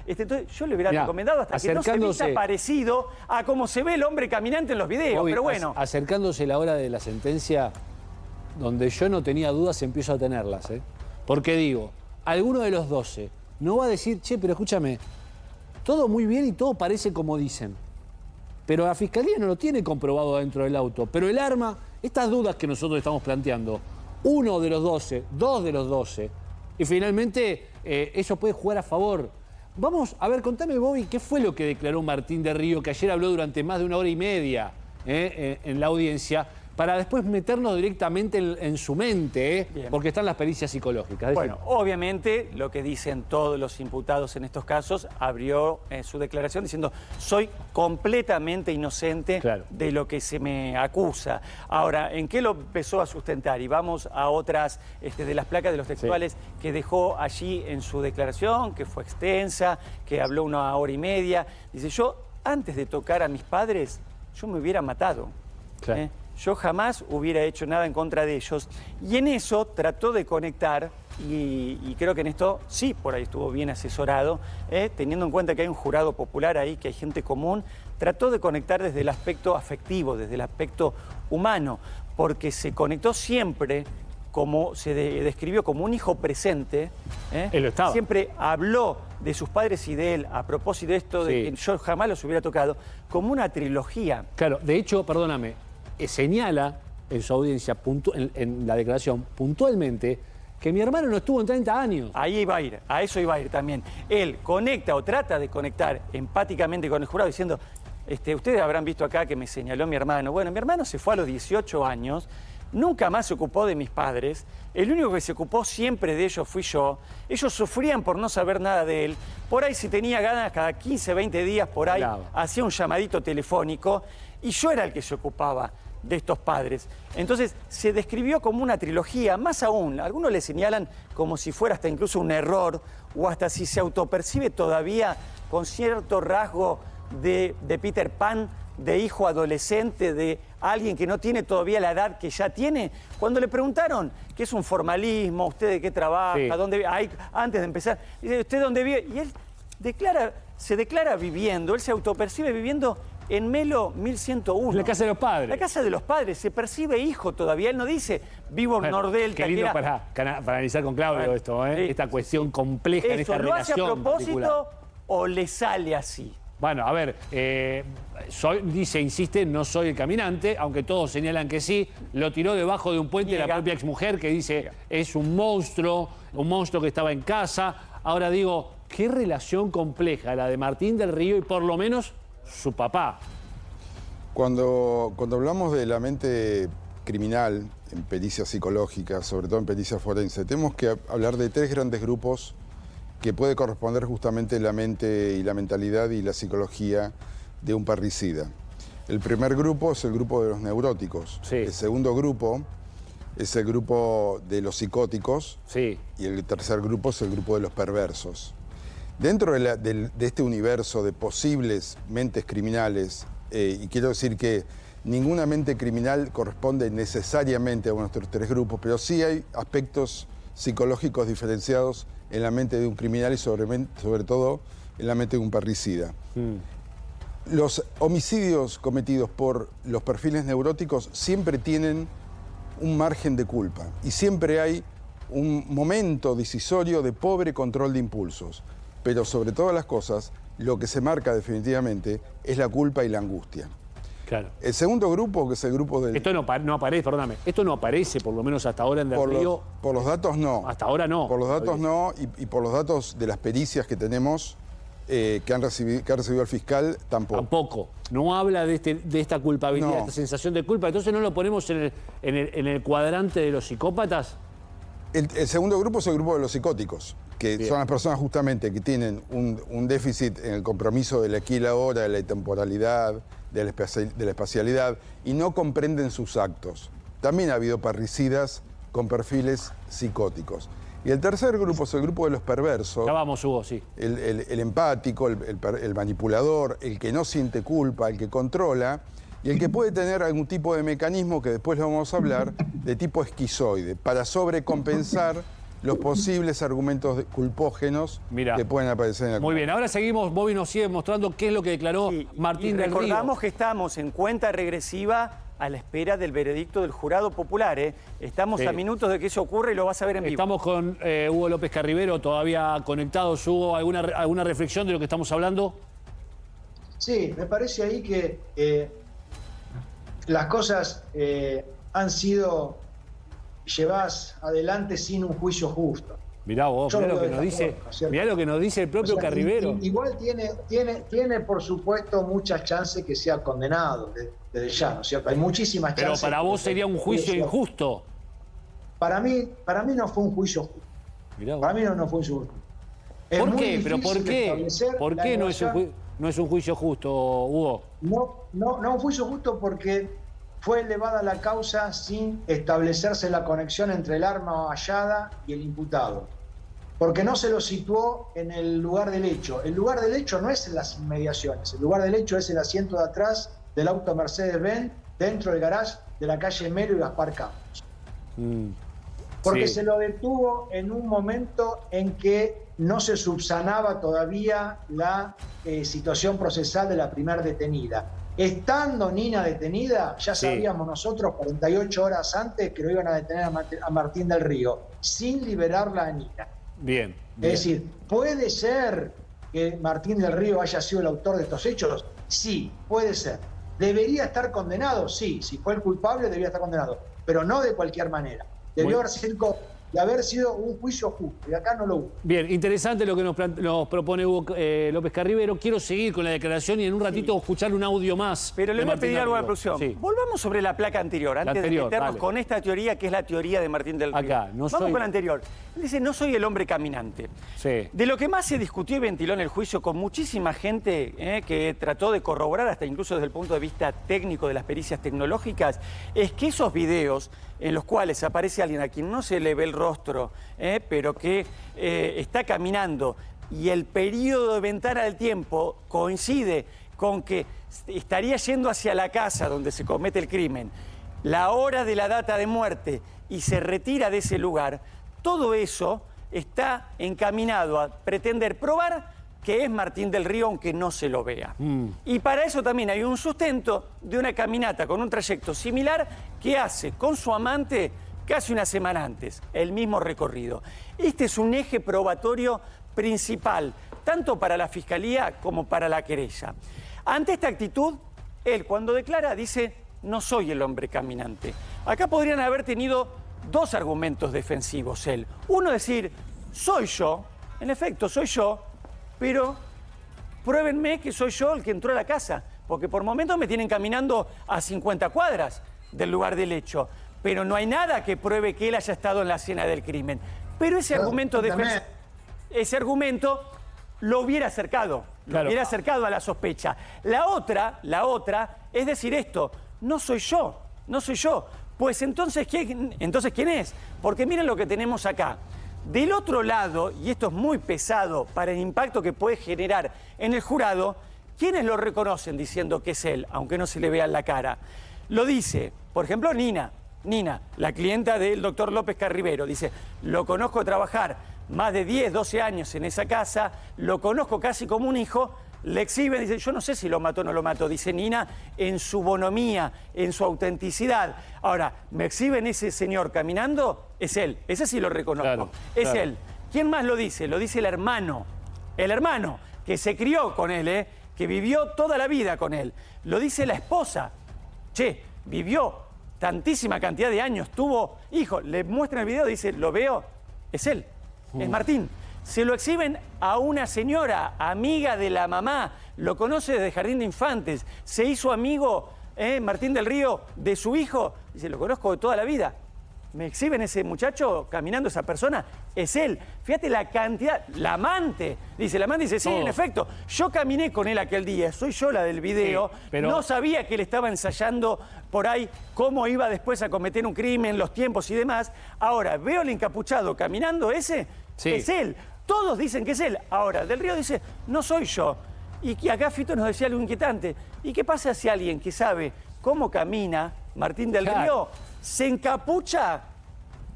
Entonces yo le hubiera recomendado hasta que no se vea parecido a cómo se ve el hombre caminante en los videos, pero bueno. Acercándose la hora de la sentencia, donde yo no tenía dudas, empiezo a tenerlas, ¿eh? Porque digo, alguno de los 12 no va a decir, che, pero escúchame, todo muy bien y todo parece como dicen. Pero la Fiscalía no lo tiene comprobado dentro del auto. Pero el arma, estas dudas que nosotros estamos planteando, uno de los 12, dos de los 12, y finalmente eso puede jugar a favor. Vamos, a ver, contame, Bobby, ¿qué fue lo que declaró Martín del Río, que ayer habló durante más de 1 hora y media en la audiencia, para después meternos directamente en su mente, porque están las pericias psicológicas? Bueno, obviamente, lo que dicen todos los imputados en estos casos, abrió su declaración diciendo, soy completamente inocente de lo que se me acusa. Ahora, ¿en qué lo empezó a sustentar? Y vamos a otras de las placas de los textuales que dejó allí en su declaración, que fue extensa, que habló 1 hora y media. Dice, yo, antes de tocar a mis padres, yo me hubiera matado. Yo jamás hubiera hecho nada en contra de ellos. Y en eso trató de conectar, y creo que en esto sí, por ahí estuvo bien asesorado, teniendo en cuenta que hay un jurado popular ahí, que hay gente común, trató de conectar desde el aspecto afectivo, desde el aspecto humano, porque se conectó siempre, como se describió como un hijo presente. Él lo estaba. Siempre habló de sus padres y de él, a propósito de esto, de que yo jamás los hubiera tocado, como una trilogía. Claro, de hecho, perdóname, señala en su audiencia, en la declaración, puntualmente, que mi hermano no estuvo en 30 años. Ahí iba a ir, a eso iba a ir también. Él conecta o trata de conectar empáticamente con el jurado diciendo, ustedes habrán visto acá que me señaló mi hermano. Bueno, mi hermano se fue a los 18 años, nunca más se ocupó de mis padres, el único que se ocupó siempre de ellos fui yo. Ellos sufrían por no saber nada de él. Por ahí, si tenía ganas, cada 15, 20 días, por ahí, hacía un llamadito telefónico y yo era el que se ocupaba de estos padres. Entonces se describió como una trilogía, más aún, algunos le señalan como si fuera hasta incluso un error o hasta si se autopercibe todavía con cierto rasgo de Peter Pan, de hijo adolescente, de alguien que no tiene todavía la edad que ya tiene. Cuando le preguntaron qué es un formalismo, usted de qué trabaja, dónde vive, antes de empezar, dice, ¿usted dónde vive? Y él se declara viviendo, él se autopercibe viviendo en Melo 1101. La casa de los padres. La casa de los padres. Se percibe hijo todavía. Él no dice, vivo en Nordelta. Qué lindo para analizar con Claudio esto, esta cuestión compleja en esta relación. ¿Lo hace a propósito o le sale así? Bueno, a ver, insiste, no soy el caminante, aunque todos señalan que sí. Lo tiró debajo de un puente la propia exmujer que dice, es un monstruo que estaba en casa. Ahora digo, qué relación compleja la de Martín del Río y por lo menos su papá. Cuando hablamos de la mente criminal en pericias psicológicas, sobre todo en pericias forenses, tenemos que hablar de 3 grandes grupos que puede corresponder justamente la mente y la mentalidad y la psicología de un parricida. El primer grupo es el grupo de los neuróticos. El segundo grupo es el grupo de los psicóticos. Y el tercer grupo es el grupo de los perversos. Dentro de este universo de posibles mentes criminales, y quiero decir que ninguna mente criminal corresponde necesariamente a uno de estos 3 grupos, pero sí hay aspectos psicológicos diferenciados en la mente de un criminal y sobre todo en la mente de un parricida. Los homicidios cometidos por los perfiles neuróticos siempre tienen un margen de culpa y siempre hay un momento decisorio de pobre control de impulsos. Pero sobre todas las cosas, lo que se marca definitivamente es la culpa y la angustia. Claro. El segundo grupo, que es el grupo del... Esto no aparece, perdóname, esto no aparece por lo menos hasta ahora en Del Río. Por los datos no. Hasta ahora no. Por los datos no, y por los datos de las pericias que tenemos, que ha recibido el fiscal, tampoco. Tampoco. No habla de esta culpabilidad, de esta sensación de culpa. Entonces no lo ponemos en el cuadrante de los psicópatas. El segundo grupo es el grupo de los psicóticos, que son las personas justamente que tienen un déficit en el compromiso del aquí y la ahora, de la temporalidad, de la espacialidad, y no comprenden sus actos. También ha habido parricidas con perfiles psicóticos. Y el tercer grupo es el grupo de los perversos. Ya vamos, Hugo, sí. El empático, el manipulador, el que no siente culpa, el que controla, y el que puede tener algún tipo de mecanismo, que después lo vamos a hablar, de tipo esquizoide, para sobrecompensar los posibles argumentos culpógenos Mirá. que pueden aparecer en la Muy bien, ahora seguimos, Bobby nos sigue mostrando qué es lo que declaró Martín del Río. Recordamos que estamos en cuenta regresiva a la espera del veredicto del jurado popular. Estamos a minutos de que eso ocurra y lo vas a ver en vivo. Estamos con Hugo López Carribero, todavía conectados. Hugo, ¿alguna reflexión de lo que estamos hablando? Sí, me parece ahí que las cosas han sido llevadas adelante sin un juicio justo. Mirá vos, mirá lo que nos dice, mirá lo que nos dice el propio Carribero. Igual tiene, por supuesto, muchas chances que sea condenado desde ya, ¿no es cierto? Hay muchísimas chances. Pero para vos sería un juicio injusto. Para mí no fue un juicio justo. Mirá vos. Para mí no fue un juicio justo. ¿Por qué? ¿Pero por qué? ¿Por qué no es un juicio justo, Hugo? No un juicio justo porque fue elevada la causa sin establecerse la conexión entre el arma hallada y el imputado. Porque no se lo situó en el lugar del hecho. El lugar del hecho no es en las inmediaciones. El lugar del hecho es el asiento de atrás del auto Mercedes-Benz, dentro del garage de la calle Melo y Gaspar Campos. Porque se lo detuvo en un momento en que no se subsanaba todavía la situación procesal de la primera detenida. Estando Nina detenida, ya sabíamos nosotros 48 horas antes que lo iban a detener a Martín del Río, sin liberarla a Nina. Bien. Es decir, ¿puede ser que Martín del Río haya sido el autor de estos hechos? Sí, puede ser. ¿Debería estar condenado? Sí, si fue el culpable debía estar condenado, pero no de cualquier manera. Debió haber sido un juicio justo, y acá no lo hubo. Bien, interesante lo que nos propone Hugo López Carribero. Quiero seguir con la declaración y en un ratito escuchar un audio más. Pero le voy a pedir algo a la producción. Volvamos sobre la placa anterior, antes de meternos con esta teoría que es la teoría de Martín del Río. Acá, Vamos con la anterior. Él dice, no soy el hombre caminante. Sí. De lo que más se discutió y ventiló en el juicio con muchísima gente que trató de corroborar, hasta incluso desde el punto de vista técnico de las pericias tecnológicas, es que esos videos en los cuales aparece alguien a quien no se le ve el rostro, pero que está caminando, y el periodo de ventana del tiempo coincide con que estaría yendo hacia la casa donde se comete el crimen, la hora de la data de muerte, y se retira de ese lugar, todo eso está encaminado a pretender probar que es Martín del Río, aunque no se lo vea. Y para eso también hay un sustento de una caminata con un trayecto similar que hace con su amante casi una semana antes, el mismo recorrido. Este es un eje probatorio principal, tanto para la Fiscalía como para la querella. Ante esta actitud, él cuando declara dice, no soy el hombre caminante. Acá podrían haber tenido dos argumentos defensivos él. Uno decir, soy yo, en efecto soy yo, pero pruébenme que soy yo el que entró a la casa, porque por momentos me tienen caminando a 50 cuadras del lugar del hecho, pero no hay nada que pruebe que él haya estado en la escena del crimen. Pero ese argumento lo hubiera acercado, lo hubiera acercado a la sospecha. La otra es decir esto, no soy yo. Pues entonces ¿quién es? Porque miren lo que tenemos acá. Del otro lado, y esto es muy pesado para el impacto que puede generar en el jurado, ¿quiénes lo reconocen diciendo que es él, aunque no se le vea en la cara? Lo dice, por ejemplo, Nina, la clienta del doctor López Carribero, dice, lo conozco trabajar más de 10, 12 años en esa casa, lo conozco casi como un hijo, le exhibe, dice, yo no sé si lo mató o no lo mató, dice Nina, en su bonomía, en su autenticidad. Ahora, me exhiben ese señor caminando, es él, ese sí lo reconozco, es él. ¿Quién más lo dice? Lo dice el hermano, que se crió con él, que vivió toda la vida con él. Lo dice la esposa, vivió tantísima cantidad de años, tuvo hijos, le muestran el video, dice, lo veo, es él, es Martín. Se lo exhiben a una señora, amiga de la mamá, lo conoce desde Jardín de Infantes, se hizo amigo, Martín del Río, de su hijo, dice, lo conozco de toda la vida. Me exhiben ese muchacho caminando, esa persona, es él. Fíjate la cantidad, la amante dice, sí, en efecto, yo caminé con él aquel día, soy yo la del video, pero no sabía que él estaba ensayando por ahí cómo iba después a cometer un crimen, los tiempos y demás. Ahora, veo el encapuchado caminando ese, es él. Todos dicen que es él. Ahora, Del Río dice, no soy yo. Y que acá Fito nos decía algo inquietante. ¿Y qué pasa si alguien que sabe cómo camina Martín del Río se encapucha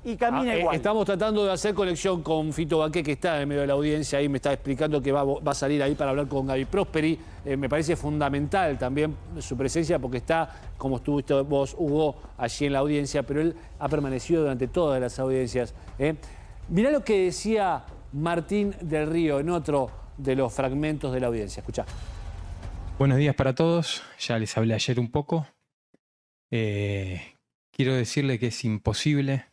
y camina igual. Estamos tratando de hacer conexión con Fito Baqué, que está en medio de la audiencia, ahí me está explicando que va a salir ahí para hablar con Gaby Prosperi. Me parece fundamental también su presencia porque está, como estuviste vos, Hugo, allí en la audiencia, pero él ha permanecido durante todas las audiencias. Mirá lo que decía Martín del Río en otro de los fragmentos de la audiencia. Escuchá. Buenos días para todos. Ya les hablé ayer un poco. Quiero decirle que es imposible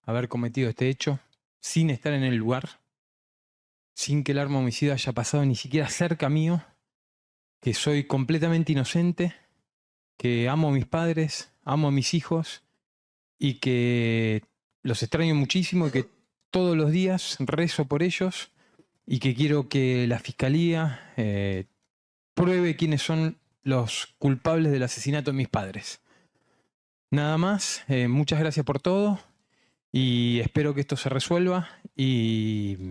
haber cometido este hecho sin estar en el lugar, sin que el arma homicida haya pasado ni siquiera cerca mío, que soy completamente inocente, que amo a mis padres, amo a mis hijos y que los extraño muchísimo y que todos los días rezo por ellos y que quiero que la Fiscalía pruebe quiénes son los culpables del asesinato de mis padres. Nada más, muchas gracias por todo y espero que esto se resuelva y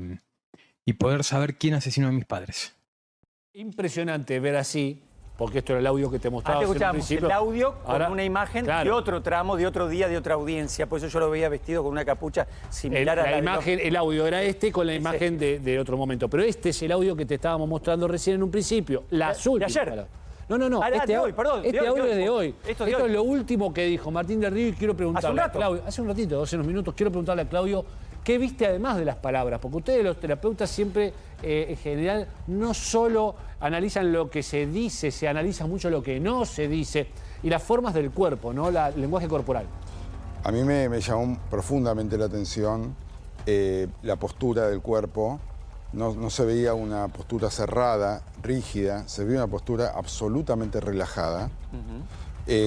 poder saber quién asesinó a mis padres. Impresionante ver así, porque esto era el audio que te mostraba. Te en un escuchamos principio. el audio con Ahora, una imagen claro. de otro tramo, de otro día, de otra audiencia. Por eso yo lo veía vestido con una capucha similar a la la de imagen, el audio era este con la Ese. imagen de otro momento. Pero este es el audio que te estábamos mostrando recién en un principio. Las de últimas ayer. palabras. No. Ah, de hoy, perdón, de Este hoy, audio de es de hoy. hoy. Esto Esto de es hoy. lo último que dijo Martín del Río y quiero preguntarle Hace un rato. a Claudio. Hace un ratito, hace unos minutos, quiero preguntarle a Claudio qué viste además de las palabras. Porque ustedes, los terapeutas, siempre, en general, no solo analizan lo que se dice, se analiza mucho lo que no se dice y las formas del cuerpo, ¿no? El lenguaje corporal. A mí me llamó profundamente la atención la postura del cuerpo. No se veía una postura cerrada, rígida, se veía una postura absolutamente relajada,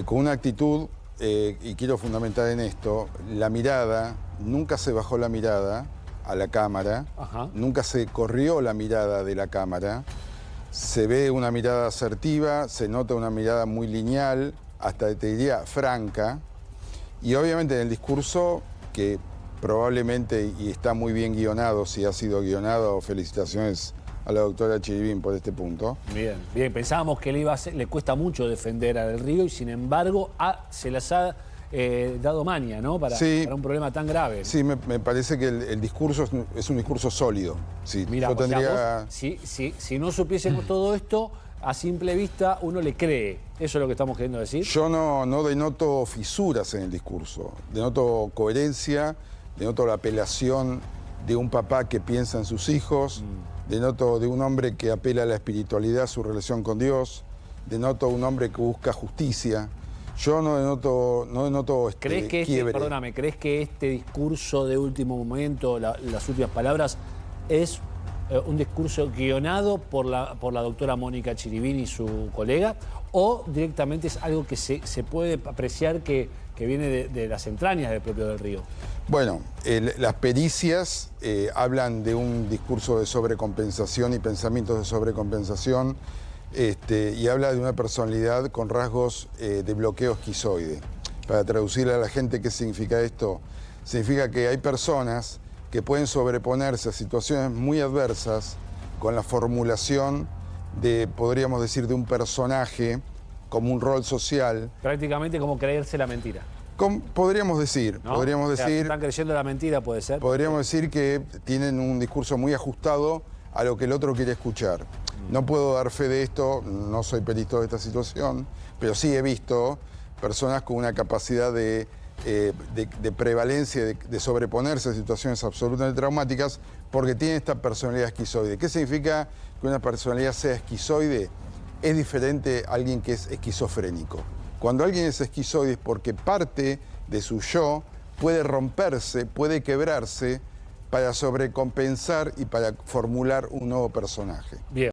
con una actitud, y quiero fundamentar en esto, la mirada, nunca se bajó la mirada a la cámara, Ajá. nunca se corrió la mirada de la cámara, se ve una mirada asertiva, se nota una mirada muy lineal, hasta te diría franca, y obviamente en el discurso que probablemente, y está muy bien guionado, si ha sido guionado, felicitaciones a la doctora Chiribín por este punto. Bien, pensábamos que le cuesta mucho defender a Del Río y sin embargo se las ha dado maña, ¿no? Para un problema tan grave. Sí, me parece que el discurso es un discurso sólido. Sí, Mira, yo tendría... si no supiésemos todo esto, a simple vista uno le cree. ¿Eso es lo que estamos queriendo decir? Yo no denoto fisuras en el discurso, denoto coherencia, denoto la apelación de un papá que piensa en sus hijos, denoto de un hombre que apela a la espiritualidad, su relación con Dios, denoto un hombre que busca justicia. Yo no denoto ¿Crees que quiebre. ¿crees que este discurso de último momento, las últimas palabras, es un discurso guionado por la doctora Mónica Chiribín y su colega, o directamente es algo que se puede apreciar que viene de las entrañas del propio Del Río? Bueno, las pericias hablan de un discurso de sobrecompensación y pensamientos de sobrecompensación, y habla de una personalidad con rasgos de bloqueo esquizoide. Para traducirle a la gente qué significa esto, significa que hay personas que pueden sobreponerse a situaciones muy adversas con la formulación de, podríamos decir, de un personaje como un rol social. Prácticamente como creerse la mentira. Podríamos decir, ¿No? Están creyendo la mentira, puede ser. Podríamos decir que tienen un discurso muy ajustado a lo que el otro quiere escuchar. No puedo dar fe de esto, no soy perito de esta situación, pero sí he visto personas con una capacidad de prevalencia, de sobreponerse a situaciones absolutamente traumáticas, porque tienen esta personalidad esquizoide. ¿Qué significa que una personalidad sea esquizoide? Es diferente a alguien que es esquizofrénico. Cuando alguien es esquizoide es porque parte de su yo puede romperse, puede quebrarse para sobrecompensar y para formular un nuevo personaje. Bien.